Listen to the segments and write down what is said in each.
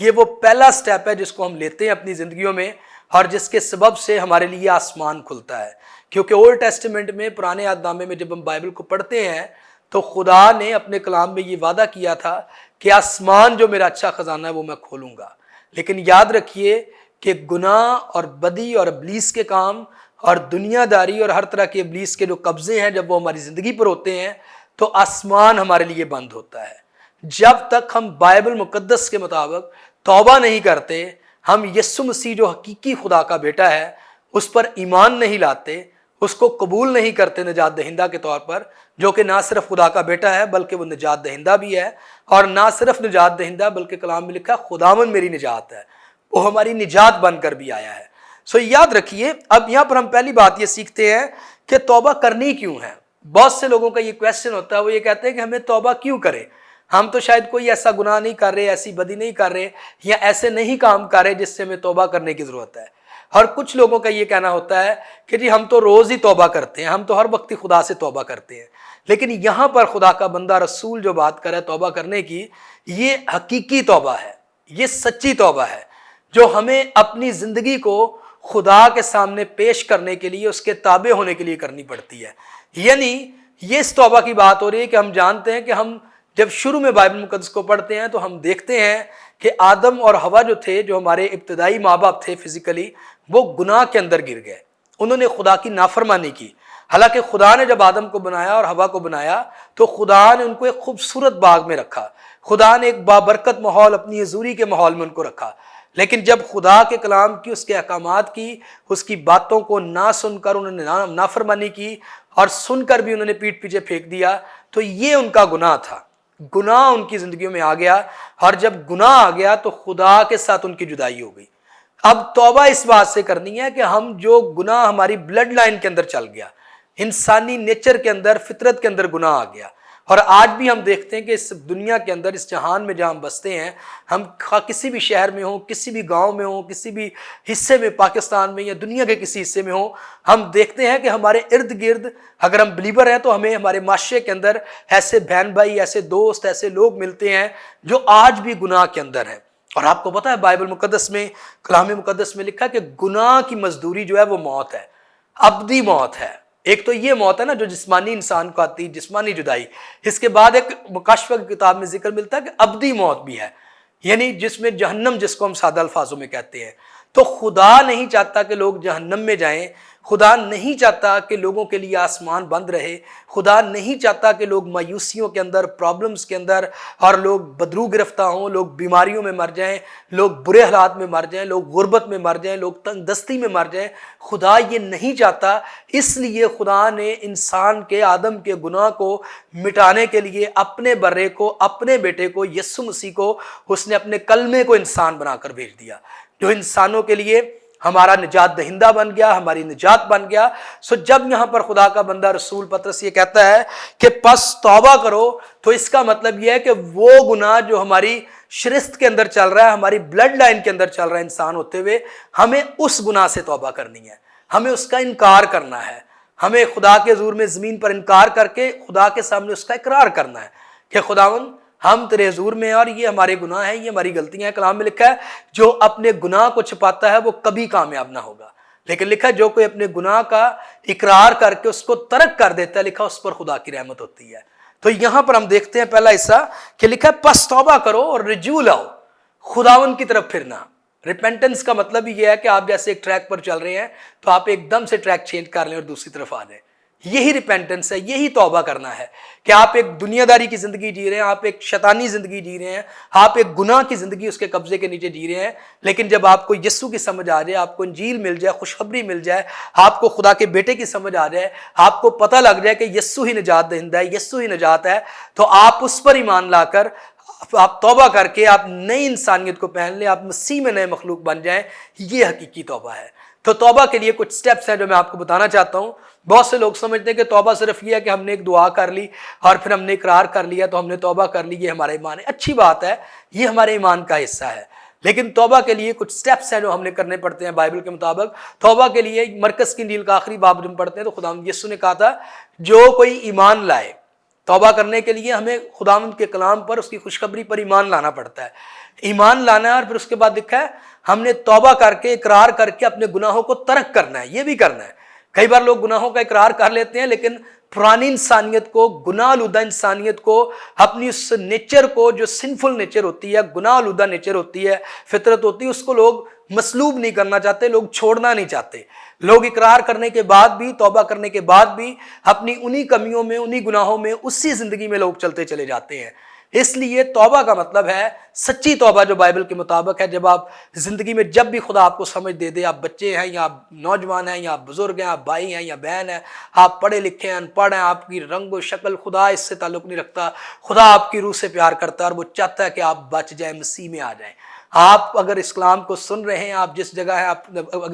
یہ وہ پہلا سٹیپ ہے جس کو ہم لیتے ہیں اپنی زندگیوں میں اور جس کے سبب سے ہمارے لیے آسمان کھلتا ہے. کیونکہ اولڈ ٹیسٹمنٹ میں، پرانے عہد نامے میں جب ہم بائبل کو پڑھتے ہیں تو خدا نے اپنے کلام میں یہ وعدہ کیا تھا کہ آسمان جو میرا اچھا خزانہ ہے وہ میں کھولوں گا. لیکن یاد رکھیے کہ گناہ اور بدی اور ابلیس کے کام اور دنیا داری اور ہر طرح کے ابلیس کے جو قبضے ہیں جب وہ ہماری زندگی پر ہوتے ہیں تو آسمان ہمارے لیے بند ہوتا ہے. جب تک ہم بائبل مقدس کے مطابق توبہ نہیں کرتے، ہم یسوع مسیح جو حقیقی خدا کا بیٹا ہے اس پر ایمان نہیں لاتے، اس کو قبول نہیں کرتے نجات دہندہ کے طور پر، جو کہ نہ صرف خدا کا بیٹا ہے بلکہ وہ نجات دہندہ بھی ہے، اور نہ صرف نجات دہندہ بلکہ کلام میں لکھا خداوند میری نجات ہے، وہ ہماری نجات بن کر بھی آیا ہے. سو یاد رکھیے. اب یہاں پر ہم پہلی بات یہ سیکھتے ہیں کہ توبہ کرنی کیوں ہے. بہت سے لوگوں کا یہ کویسچن ہوتا ہے، وہ یہ کہتے ہیں کہ ہمیں توبہ کیوں کرے، ہم تو شاید کوئی ایسا گناہ نہیں کر رہے، ایسی بدی نہیں کر رہے، یا ایسے نہیں کام کر رہے جس سے ہمیں توبہ کرنے کی ضرورت ہے. اور کچھ لوگوں کا یہ کہنا ہوتا ہے کہ جی ہم تو روز ہی توبہ کرتے ہیں، ہم تو ہر وقت ہی خدا سے توبہ کرتے ہیں. لیکن یہاں پر خدا کا بندہ رسول جو بات کرے توبہ کرنے کی، یہ حقیقی توبہ ہے، یہ سچی توبہ ہے جو ہمیں اپنی زندگی کو خدا کے سامنے پیش کرنے کے لیے، اس کے تابع ہونے کے لیے کرنی پڑتی ہے. یعنی یہ اس توبہ کی بات ہو رہی ہے کہ ہم جانتے ہیں کہ ہم جب شروع میں بائبل مقدس کو پڑھتے ہیں تو ہم دیکھتے ہیں کہ آدم اور حوا جو تھے، جو ہمارے ابتدائی ماں باپ تھے فزیکلی، وہ گناہ کے اندر گر گئے. انہوں نے خدا کی نافرمانی کی. حالانکہ خدا نے جب آدم کو بنایا اور حوا کو بنایا تو خدا نے ان کو ایک خوبصورت باغ میں رکھا، خدا نے ایک بابرکت ماحول، اپنی حضوری کے ماحول میں ان کو رکھا. لیکن جب خدا کے کلام کی، اس کے احکامات کی، اس کی باتوں کو نہ سن کر انہوں نے نافرمانی کی اور سن کر بھی انہوں نے پیٹھ پیچھے پھینک دیا، تو یہ ان کا گناہ تھا. گناہ ان کی زندگیوں میں آ گیا، اور جب گناہ آ گیا تو خدا کے ساتھ ان کی جدائی ہو گئی. اب توبہ اس بات سے کرنی ہے کہ ہم جو گناہ ہماری بلڈ لائن کے اندر چل گیا، انسانی نیچر کے اندر، فطرت کے اندر گناہ آ گیا. اور آج بھی ہم دیکھتے ہیں کہ اس دنیا کے اندر، اس جہان میں جہاں ہم بستے ہیں، ہم کسی بھی شہر میں ہوں، کسی بھی گاؤں میں ہوں، کسی بھی حصے میں پاکستان میں یا دنیا کے کسی حصے میں ہوں، ہم دیکھتے ہیں کہ ہمارے ارد گرد اگر ہم بلیور ہیں تو ہمیں ہمارے معاشرے کے اندر ایسے بہن بھائی، ایسے دوست، ایسے لوگ ملتے ہیں جو آج بھی گناہ کے اندر ہیں. اور آپ کو پتہ ہے بائبل مقدس میں، کلام مقدس میں لکھا کہ گناہ کی مزدوری جو ہے وہ موت ہے، ابدی موت ہے. ایک تو یہ موت ہے نا جو جسمانی انسان کو آتی ہے، جسمانی جدائی. اس کے بعد ایک مکاشفہ کی کتاب میں ذکر ملتا ہے کہ ابدی موت بھی ہے، یعنی جس میں جہنم، جس کو ہم سادہ الفاظوں میں کہتے ہیں. تو خدا نہیں چاہتا کہ لوگ جہنم میں جائیں، خدا نہیں چاہتا کہ لوگوں کے لیے آسمان بند رہے، خدا نہیں چاہتا کہ لوگ مایوسیوں کے اندر، پرابلمز کے اندر، اور لوگ بدرو گرفتہ ہوں، لوگ بیماریوں میں مر جائیں، لوگ برے حالات میں مر جائیں، لوگ غربت میں مر جائیں، لوگ تنگ دستی میں مر جائیں. خدا یہ نہیں چاہتا. اس لیے خدا نے انسان کے، آدم کے گناہ کو مٹانے کے لیے اپنے برے کو، اپنے بیٹے کو، یسوع مسیح کو، اس نے اپنے کلمے کو انسان بنا کر بھیج دیا، جو انسانوں کے لیے ہمارا نجات دہندہ بن گیا، ہماری نجات بن گیا. سو جب یہاں پر خدا کا بندہ رسول پطرس یہ کہتا ہے کہ پس توبہ کرو، تو اس کا مطلب یہ ہے کہ وہ گناہ جو ہماری شرست کے اندر چل رہا ہے، ہماری بلڈ لائن کے اندر چل رہا ہے انسان ہوتے ہوئے، ہمیں اس گناہ سے توبہ کرنی ہے، ہمیں اس کا انکار کرنا ہے. ہمیں خدا کے حضور میں زمین پر انکار کر کے خدا کے سامنے اس کا اقرار کرنا ہے کہ خداوند ہم تیرے حضور میں ہیں اور یہ ہمارے گناہ ہیں، یہ ہماری غلطیاں ہیں. کلام میں لکھا ہے جو اپنے گناہ کو چھپاتا ہے وہ کبھی کامیاب نہ ہوگا، لیکن لکھا ہے جو کوئی اپنے گناہ کا اقرار کر کے اس کو ترک کر دیتا ہے، لکھا اس پر خدا کی رحمت ہوتی ہے. تو یہاں پر ہم دیکھتے ہیں پہلا حصہ کہ لکھا ہے پس توبہ کرو اور رجوع لاؤ، خداوند کی طرف پھرنا. ریپینٹنس کا مطلب ہی یہ ہے کہ آپ جیسے ایک ٹریک پر چل رہے ہیں تو آپ ایک دم سے ٹریک چینج کر لیں اور دوسری طرف آ جائیں. یہی ریپینٹنس ہے، یہی توبہ کرنا ہے کہ آپ ایک دنیا داری کی زندگی جی رہے ہیں، آپ ایک شیطانی زندگی جی رہے ہیں، آپ ایک گناہ کی زندگی اس کے قبضے کے نیچے جی رہے ہیں. لیکن جب آپ کو یسوع کی سمجھ آ جائے، آپ کو انجیل مل جائے، خوشخبری مل جائے، آپ کو خدا کے بیٹے کی سمجھ آ جائے، آپ کو پتہ لگ جائے کہ یسوع ہی نجات دہندہ ہے، یسوع ہی نجات ہے، تو آپ اس پر ایمان لا کر، آپ توبہ کر کے آپ نئی انسانیت کو پہن لیں، آپ مسیح میں نئے مخلوق بن جائیں. یہ حقیقی توبہ ہے. تو توبہ کے لیے کچھ سٹیپس ہیں جو میں آپ کو بتانا چاہتا ہوں. بہت سے لوگ سمجھتے ہیں کہ توبہ صرف یہ ہے کہ ہم نے ایک دعا کر لی اور پھر ہم نے اقرار کر لیا تو ہم نے توبہ کر لی، یہ ہمارا ایمان ہے. اچھی بات ہے، یہ ہمارے ایمان کا حصہ ہے، لیکن توبہ کے لیے کچھ سٹیپس ہیں جو ہم نے کرنے پڑتے ہیں بائبل کے مطابق. توبہ کے لیے مرکز کی انجیل کا آخری باب جب پڑھتے ہیں تو خداوند یسوع نے کہا تھا جو کوئی ایمان لائے، توبہ کرنے کے لیے ہمیں خداوند کے کلام پر، اس کی خوشخبری پر ایمان لانا پڑتا ہے. ایمان لانا ہے اور پھر اس کے بعد لکھا ہے ہم نے توبہ کر کے اقرار کر کے اپنے گناہوں کو ترک کرنا ہے، یہ بھی کرنا ہے۔ کئی بار لوگ گناہوں کا اقرار کر لیتے ہیں لیکن پرانی انسانیت کو، گناہ آلودہ انسانیت کو، اپنی اس نیچر کو جو سنفل نیچر ہوتی ہے، گناہ آلودہ نیچر ہوتی ہے، فطرت ہوتی ہے، اس کو لوگ مسلوب نہیں کرنا چاہتے، لوگ چھوڑنا نہیں چاہتے۔ لوگ اقرار کرنے کے بعد بھی، توبہ کرنے کے بعد بھی اپنی انہی کمیوں میں، انہی گناہوں میں، اسی زندگی میں لوگ چلتے چلے جاتے ہیں۔ اس لیے توبہ کا مطلب ہے سچی توبہ جو بائبل کے مطابق ہے، جب آپ زندگی میں جب بھی خدا آپ کو سمجھ دے دے، آپ بچے ہیں یا آپ نوجوان ہیں یا آپ بزرگ ہیں، آپ بھائی ہیں یا بہن ہیں، آپ پڑھے لکھے ہیں، ان پڑھ ہیں، آپ کی رنگ و شکل خدا اس سے تعلق نہیں رکھتا، خدا آپ کی روح سے پیار کرتا ہے اور وہ چاہتا ہے کہ آپ بچ جائیں، مسیح میں آ جائیں۔ آپ اگر اسلام کو سن رہے ہیں، آپ جس جگہ ہیں، آپ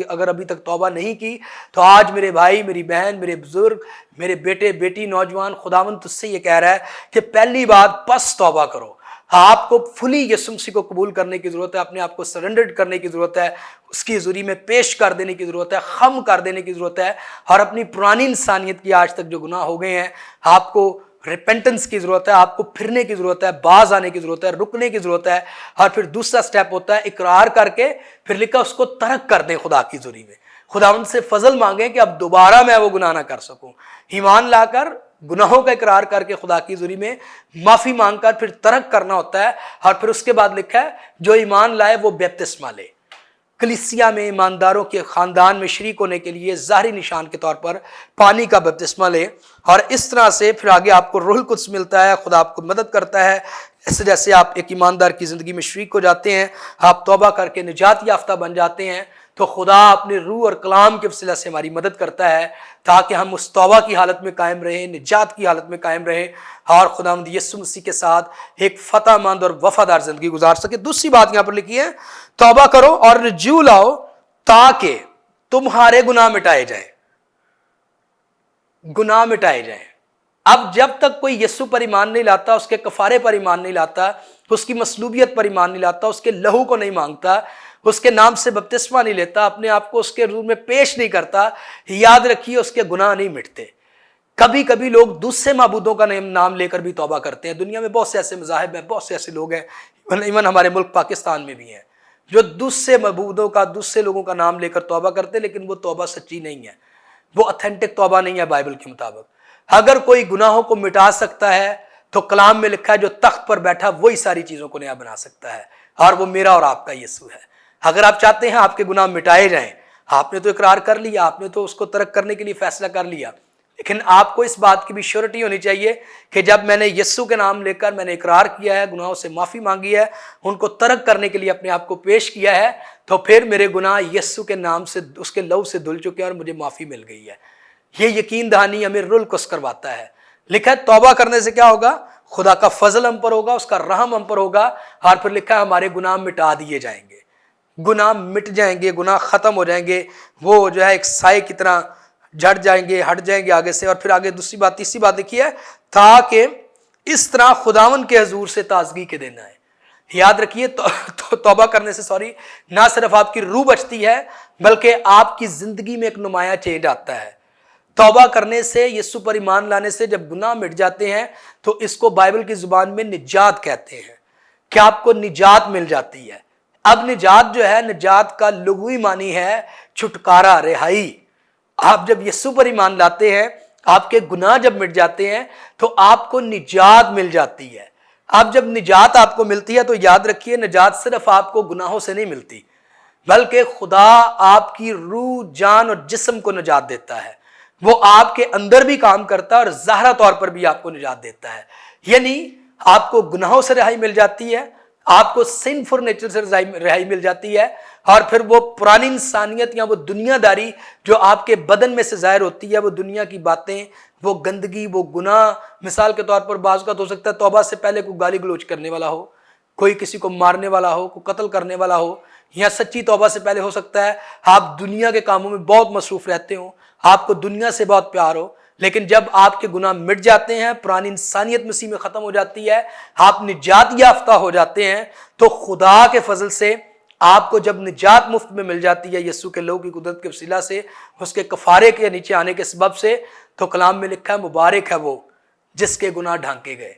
اگر ابھی تک توبہ نہیں کی تو آج میرے بھائی، میری بہن، میرے بزرگ، میرے بیٹے بیٹی، نوجوان، خداوند تجھ سے یہ کہہ رہا ہے کہ پہلی بات پس توبہ کرو۔ آپ کو فلی یسوع مسیح کو قبول کرنے کی ضرورت ہے، اپنے آپ کو سرنڈرڈ کرنے کی ضرورت ہے، اس کی حضوری میں پیش کر دینے کی ضرورت ہے، خم کر دینے کی ضرورت ہے، اور اپنی پرانی انسانیت کی آج تک جو گناہ ہو گئے ہیں، آپ کو ریپینٹنس کی ضرورت ہے، آپ کو پھرنے کی ضرورت ہے، باز آنے کی ضرورت ہے، رکنے کی ضرورت ہے۔ اور پھر دوسرا سٹیپ ہوتا ہے اقرار کر کے، پھر لکھا اس کو ترک کر دیں خدا کی حضوری میں، خداوند سے فضل مانگیں کہ اب دوبارہ میں وہ گناہ نہ کر سکوں۔ ایمان لا کر، گناہوں کا اقرار کر کے خدا کی حضوری میں معافی مانگ کر پھر ترک کرنا ہوتا ہے، اور پھر اس کے بعد لکھا ہے جو ایمان لائے وہ بپتسمہ لے۔ کلیسیا میں ایمانداروں کے خاندان میں شریک ہونے کے لیے ظاہری نشان کے طور پر پانی کا بپتسمہ لے، اور اس طرح سے پھر آگے آپ کو روح القدس ملتا ہے، خدا آپ کو مدد کرتا ہے۔ ایسے جیسے آپ ایک ایماندار کی زندگی میں شریک ہو جاتے ہیں، آپ توبہ کر کے نجات یافتہ بن جاتے ہیں، تو خدا اپنے روح اور کلام کے وسیلہ سے ہماری مدد کرتا ہے تاکہ ہم اس توبہ کی حالت میں قائم رہیں، نجات کی حالت میں قائم رہیں، اور خداوند یسوع مسیح کے ساتھ ایک فتح مند اور وفادار زندگی گزار سکے۔ دوسری بات یہاں پر لکھی ہے، توبہ کرو اور رجوع لاؤ تاکہ تمہارے گناہ مٹائے جائیں۔ گناہ مٹائے جائیں۔ اب جب تک کوئی یسوع پر ایمان نہیں لاتا، اس کے کفارے پر ایمان نہیں لاتا، اس کی مصلوبیت پر ایمان نہیں لاتا، اس کے لہو کو نہیں مانگتا، اس کے نام سے بپتسمہ نہیں لیتا، اپنے آپ کو اس کے روح میں پیش نہیں کرتا، یاد رکھیے اس کے گناہ نہیں مٹتے۔ کبھی کبھی لوگ دوسرے معبودوں کا نام لے کر بھی توبہ کرتے ہیں۔ دنیا میں بہت سے ایسے مذاہب ہیں، بہت سے ایسے لوگ ہیں، ایون ہمارے ملک پاکستان میں بھی ہیں، جو دوسرے معبودوں کا، دوسرے لوگوں کا نام لے کر توبہ کرتے ہیں، لیکن وہ توبہ سچی نہیں ہے، وہ اتھینٹک توبہ نہیں ہے بائبل کے مطابق۔ اگر کوئی گناہوں کو مٹا سکتا ہے تو کلام میں لکھا ہے جو تخت پر بیٹھا وہی ساری چیزوں کو نیا بنا سکتا ہے، اور وہ میرا اور آپ کا یسوع ہے۔ اگر آپ چاہتے ہیں آپ کے گناہ مٹائے جائیں، آپ نے تو اقرار کر لیا، آپ نے تو اس کو ترک کرنے کے لیے فیصلہ کر لیا، لیکن آپ کو اس بات کی بھی شیورٹی ہونی چاہیے کہ جب میں نے یسوع کے نام لے کر میں نے اقرار کیا ہے، گناہوں سے معافی مانگی ہے، ان کو ترک کرنے کے لیے اپنے آپ کو پیش کیا ہے، تو پھر میرے گناہ یسوع کے نام سے، اس کے لہو سے دھل چکے ہیں اور مجھے معافی مل گئی ہے۔ یہ یقین دہانی ہمیں روح القدس کرواتا ہے۔ لکھا ہے توبہ کرنے سے کیا ہوگا؟ خدا کا فضل ہم پر ہوگا، اس کا رحم ہم پر ہوگا، اور پھر لکھا ہے ہمارے گناہ مٹا دیے جائیں گے۔ گناہ مٹ جائیں گے، گناہ ختم ہو جائیں گے، وہ جو ہے ایک سائے کی طرح جھڑ جائیں گے، ہٹ جائیں گے آگے سے۔ اور پھر آگے دوسری بات، تیسری بات دیکھیے، تاکہ اس طرح خداوند کے حضور سے تازگی کے دن آئے۔ یاد رکھیے توبہ کرنے سے نہ صرف آپ کی روح بچتی ہے بلکہ آپ کی زندگی میں ایک نمایاں چینج آتا ہے۔ توبہ کرنے سے، یسوع پر ایمان لانے سے جب گناہ مٹ جاتے ہیں تو اس کو بائبل کی زبان میں نجات کہتے ہیں، کہ آپ کو نجات مل جاتی ہے۔ اب نجات جو ہے، نجات کا لغوی معنی ہے چھٹکارا، رہائی۔ آپ جب یسوع پر ایمان لاتے ہیں، آپ کے گناہ جب مٹ جاتے ہیں تو آپ کو نجات مل جاتی ہے۔ اب جب نجات آپ کو ملتی ہے تو یاد رکھیے نجات صرف آپ کو گناہوں سے نہیں ملتی، بلکہ خدا آپ کی روح، جان اور جسم کو نجات دیتا ہے۔ وہ آپ کے اندر بھی کام کرتا ہے اور ظاہرہ طور پر بھی آپ کو نجات دیتا ہے۔ یعنی آپ کو گناہوں سے رہائی مل جاتی ہے، آپ کو سنفل نیچر سے رہائی مل جاتی ہے، اور پھر وہ پرانی انسانیت یا وہ دنیا داری جو آپ کے بدن میں سے ظاہر ہوتی ہے، وہ دنیا کی باتیں، وہ گندگی، وہ گناہ، مثال کے طور پر بعض اوقات ہو سکتا ہے توبہ سے پہلے کوئی گالی گلوچ کرنے والا ہو، کوئی کسی کو مارنے والا ہو، کوئی قتل کرنے والا ہو، یا سچی توبہ سے پہلے ہو سکتا ہے آپ دنیا کے کاموں میں بہت مصروف رہتے ہوں، آپ کو دنیا سے بہت پیار ہو، لیکن جب آپ کے گناہ مٹ جاتے ہیں، پرانی انسانیت مسیح میں ختم ہو جاتی ہے، آپ نجات یافتہ ہو جاتے ہیں، تو خدا کے فضل سے آپ کو جب نجات مفت میں مل جاتی ہے یسوع کے لہو کی قدرت کے وسیلہ سے، اس کے کفارے کے نیچے آنے کے سبب سے، تو کلام میں لکھا ہے مبارک ہے وہ جس کے گناہ ڈھانکے گئے،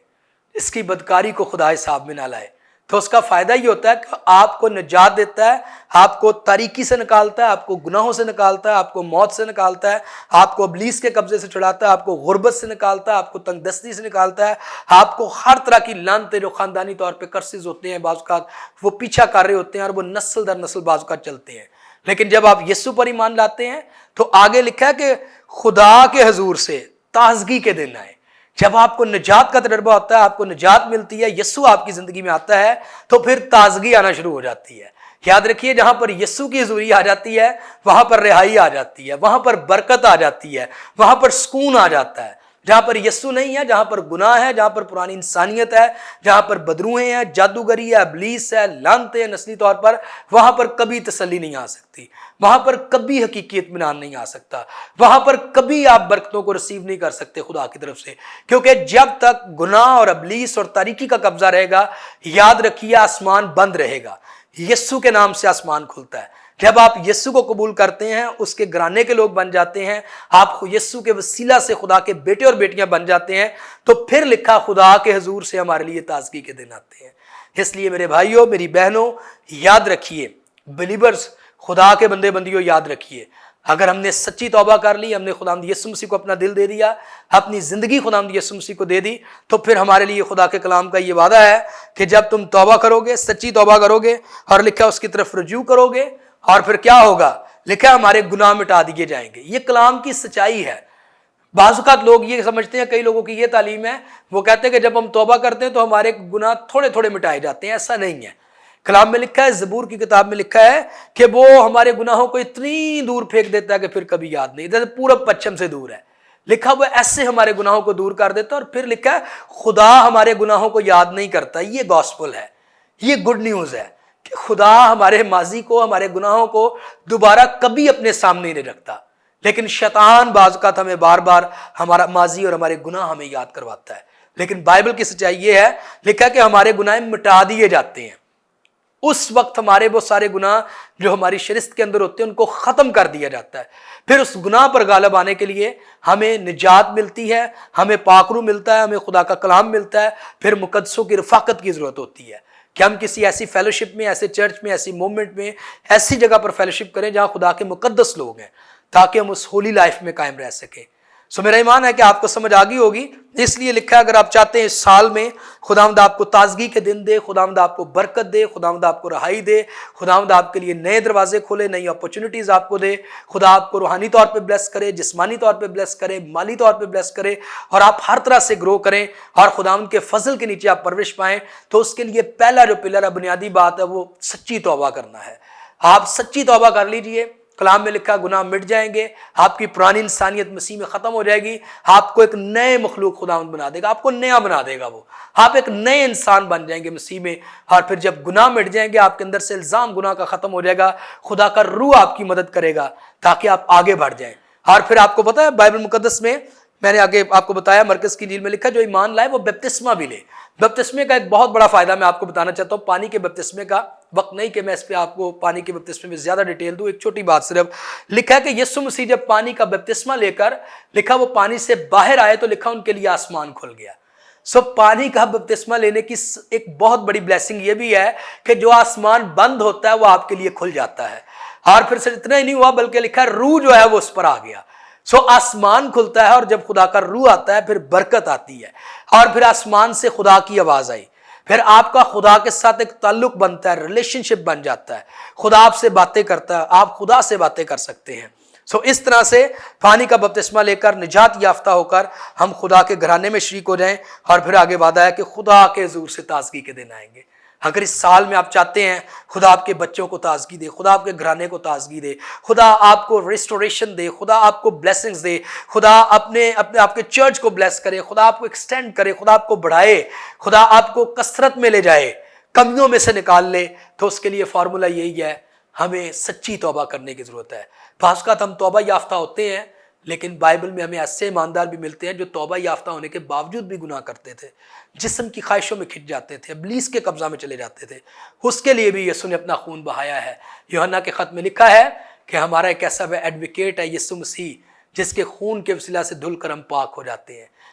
اس کی بدکاری کو خدا حساب میں نہ لائے۔ تو اس کا فائدہ یہ ہوتا ہے کہ آپ کو نجات دیتا ہے، آپ کو تاریکی سے نکالتا ہے، آپ کو گناہوں سے نکالتا ہے، آپ کو موت سے نکالتا ہے، آپ کو ابلیس کے قبضے سے چھڑاتا ہے، آپ کو غربت سے نکالتا ہے، آپ کو تنگ دستی سے نکالتا ہے، آپ کو ہر طرح کی لعنتیں جو خاندانی طور پہ کرسز ہوتے ہیں بعض اوقات وہ پیچھا کر رہے ہوتے ہیں اور وہ نسل در نسل بعض اوقات چلتے ہیں۔ لیکن جب آپ یسوع پر ایمان لاتے ہیں تو آگے لکھا ہے کہ خدا کے حضور سے تازگی کے دن آئے۔ جب آپ کو نجات کا تجربہ ہوتا ہے، آپ کو نجات ملتی ہے، یسوع آپ کی زندگی میں آتا ہے تو پھر تازگی آنا شروع ہو جاتی ہے۔ یاد رکھیے جہاں پر یسوع کی حضوری آ جاتی ہے وہاں پر رہائی آ جاتی ہے، وہاں پر برکت آ جاتی ہے، وہاں پر سکون آ جاتا ہے۔ جہاں پر یسوع نہیں ہے، جہاں پر گناہ ہے، جہاں پر پرانی انسانیت ہے، جہاں پر بدروہیں ہیں، جادوگری ہے، ابلیس ہے، لعنتیں ہیں نسلی طور پر، وہاں پر کبھی تسلی نہیں آ سکتی، وہاں پر کبھی حقیقی اطمینان نہیں آ سکتا، وہاں پر کبھی آپ برکتوں کو ریسیو نہیں کر سکتے خدا کی طرف سے، کیونکہ جب تک گناہ اور ابلیس اور تاریکی کا قبضہ رہے گا، یاد رکھیے آسمان بند رہے گا۔ یسوع کے نام سے آسمان کھلتا ہے۔ جب آپ یسوع کو قبول کرتے ہیں، اس کے گھرانے کے لوگ بن جاتے ہیں، آپ یسوع کے وسیلہ سے خدا کے بیٹے اور بیٹیاں بن جاتے ہیں، تو پھر لکھا خدا کے حضور سے ہمارے لیے تازگی کے دن آتے ہیں۔ اس لیے میرے بھائیوں، میری بہنوں، یاد رکھیے، بلیورز، خدا کے بندے بندیوں، یاد رکھیے، اگر ہم نے سچی توبہ کر لی، ہم نے خداوند یسوع مسیح کو اپنا دل دے دیا، اپنی زندگی خداوند یسوع مسیح کو دے دی، تو پھر ہمارے لیے خدا کے کلام کا یہ وعدہ ہے کہ جب تم توبہ کرو گے، سچی توبہ کرو گے اور لکھا اس کی طرف رجوع کرو گے، اور پھر کیا ہوگا؟ لکھا ہمارے گناہ مٹا دیے جائیں گے۔ یہ کلام کی سچائی ہے۔ بعض اوقات لوگ یہ سمجھتے ہیں، کئی لوگوں کی یہ تعلیم ہے، وہ کہتے ہیں کہ جب ہم توبہ کرتے ہیں تو ہمارے گناہ تھوڑے تھوڑے مٹائے جاتے ہیں۔ ایسا نہیں ہے۔ کلام میں لکھا ہے، زبور کی کتاب میں لکھا ہے کہ وہ ہمارے گناہوں کو اتنی دور پھینک دیتا ہے کہ پھر کبھی یاد نہیں، جیسے پورب پچھم سے دور ہے۔ لکھا وہ ایسے ہمارے گناہوں کو دور کر دیتا ہے، اور پھر لکھا ہے خدا ہمارے گناہوں کو یاد نہیں کرتا۔ یہ گاسپل ہے، یہ گڈ نیوز ہے کہ خدا ہمارے ماضی کو، ہمارے گناہوں کو دوبارہ کبھی اپنے سامنے نہیں رکھتا، لیکن شیطان بعض اوقات ہمیں بار بار ہمارا ماضی اور ہمارے گناہ ہمیں یاد کرواتا ہے۔ لیکن بائبل کی سچائی یہ ہے، لکھا کہ ہمارے گناہ مٹا دیے جاتے ہیں۔ اس وقت ہمارے وہ سارے گناہ جو ہماری شرست کے اندر ہوتے ہیں ان کو ختم کر دیا جاتا ہے۔ پھر اس گناہ پر غالب آنے کے لیے ہمیں نجات ملتی ہے، ہمیں پاک روح ملتا ہے، ہمیں خدا کا کلام ملتا ہے، پھر مقدسوں کی رفاقت کی ضرورت ہوتی ہے کہ ہم کسی ایسی فیلوشپ میں، ایسے چرچ میں، ایسی موومنٹ میں، ایسی جگہ پر فیلوشپ کریں جہاں خدا کے مقدس لوگ ہیں، تاکہ ہم اس ہولی لائف میں قائم رہ سکیں۔ سو میرا ایمان ہے کہ آپ کو سمجھ آگئی ہوگی۔ اس لیے لکھا ہے اگر آپ چاہتے ہیں اس سال میں خداوند آپ کو تازگی کے دن دے، خداوند آپ کو برکت دے، خداوند آپ کو رہائی دے، خداوند آپ کے لیے نئے دروازے کھولے، نئی اپرچونٹیز آپ کو دے، خدا آپ کو روحانی طور پہ بلیس کرے، جسمانی طور پہ بلیس کرے، مالی طور پہ بلیس کرے، اور آپ ہر طرح سے گرو کریں اور خداوند کے فضل کے نیچے آپ پرورش پائیں، تو اس کے لیے پہلا جو پلر ہے، بنیادی بات ہے، وہ سچی توبہ کرنا ہے۔ آپ سچی توبہ کر لیجئے۔ کلام میں لکھا گناہ مٹ جائیں گے، آپ کی پرانی انسانیت مسیح میں ختم ہو جائے گی، آپ کو ایک نئے مخلوق خداوند بنا دے گا، آپ کو نیا بنا دے گا، وہ آپ ایک نئے انسان بن جائیں گے مسیح میں۔ اور پھر جب گناہ مٹ جائیں گے، آپ کے اندر سے الزام گناہ کا ختم ہو جائے گا، خدا کا روح آپ کی مدد کرے گا تاکہ آپ آگے بڑھ جائیں۔ اور پھر آپ کو پتا ہے بائبل مقدس میں میں نے آگے آپ کو بتایا، مرکز کی انجیل میں لکھا جو ایمان لائے وہ بپتسمہ بھی لے۔ بپتسمے کا ایک بہت بڑا فائدہ میں آپ کو بتانا چاہتا ہوں۔ پانی کے بپتسمے کا وقت نہیں کہ میں اس پہ آپ کو پانی کے بپتسمے میں زیادہ ڈیٹیل دوں، ایک چھوٹی بات صرف لکھا ہے کہ یسوع مسیح جب پانی کا بپتسمہ لے کر لکھا وہ پانی سے باہر آئے تو لکھا ان کے لیے آسمان کھل گیا۔ سو پانی کا بپتسمہ لینے کی ایک بہت بڑی بلیسنگ یہ بھی ہے کہ جو آسمان بند ہوتا ہے وہ آپ کے لیے کھل جاتا ہے۔ اور پھر صرف اتنا ہی نہیں ہوا بلکہ لکھا ہے روح جو ہے وہ اس پر آ گیا۔ سو آسمان کھلتا ہے، اور جب خدا کا روح آتا ہے پھر برکت آتی ہے، اور پھر آسمان سے خدا کی آواز آئی، پھر آپ کا خدا کے ساتھ ایک تعلق بنتا ہے، ریلیشن شپ بن جاتا ہے، خدا آپ سے باتیں کرتا ہے، آپ خدا سے باتیں کر سکتے ہیں۔ سو اس طرح سے پانی کا بپتسمہ لے کر نجات یافتہ ہو کر ہم خدا کے گھرانے میں شریک ہو جائیں، اور پھر آگے وعدہ ہے کہ خدا کے حضور سے تازگی کے دن آئیں گے۔ اگر اس سال میں آپ چاہتے ہیں خدا آپ کے بچوں کو تازگی دے، خدا آپ کے گھرانے کو تازگی دے، خدا آپ کو ریسٹوریشن دے، خدا آپ کو بلیسنگز دے، خدا اپنے آپ کے چرچ کو بلیس کرے، خدا آپ کو ایکسٹینڈ کرے، خدا آپ کو بڑھائے، خدا آپ کو کثرت میں لے جائے، کمیوں میں سے نکال لے، تو اس کے لیے فارمولا یہی ہے، ہمیں سچی توبہ کرنے کی ضرورت ہے۔ بعض اوقات ہم توبہ یافتہ ہوتے ہیں، لیکن بائبل میں ہمیں ایسے ایماندار بھی ملتے ہیں جو توبہ یافتہ ہونے کے باوجود بھی گناہ کرتے تھے، جسم کی خواہشوں میں کھنچ جاتے تھے، ابلیس کے قبضہ میں چلے جاتے تھے۔ اس کے لیے بھی یسوع نے اپنا خون بہایا ہے۔ یوحنا کے خط میں لکھا ہے کہ ہمارا ایک ایسا ایڈوکیٹ ہے یسوع مسیح، جس کے خون کے وسیلہ سے دھل کر ہم پاک ہو جاتے ہیں۔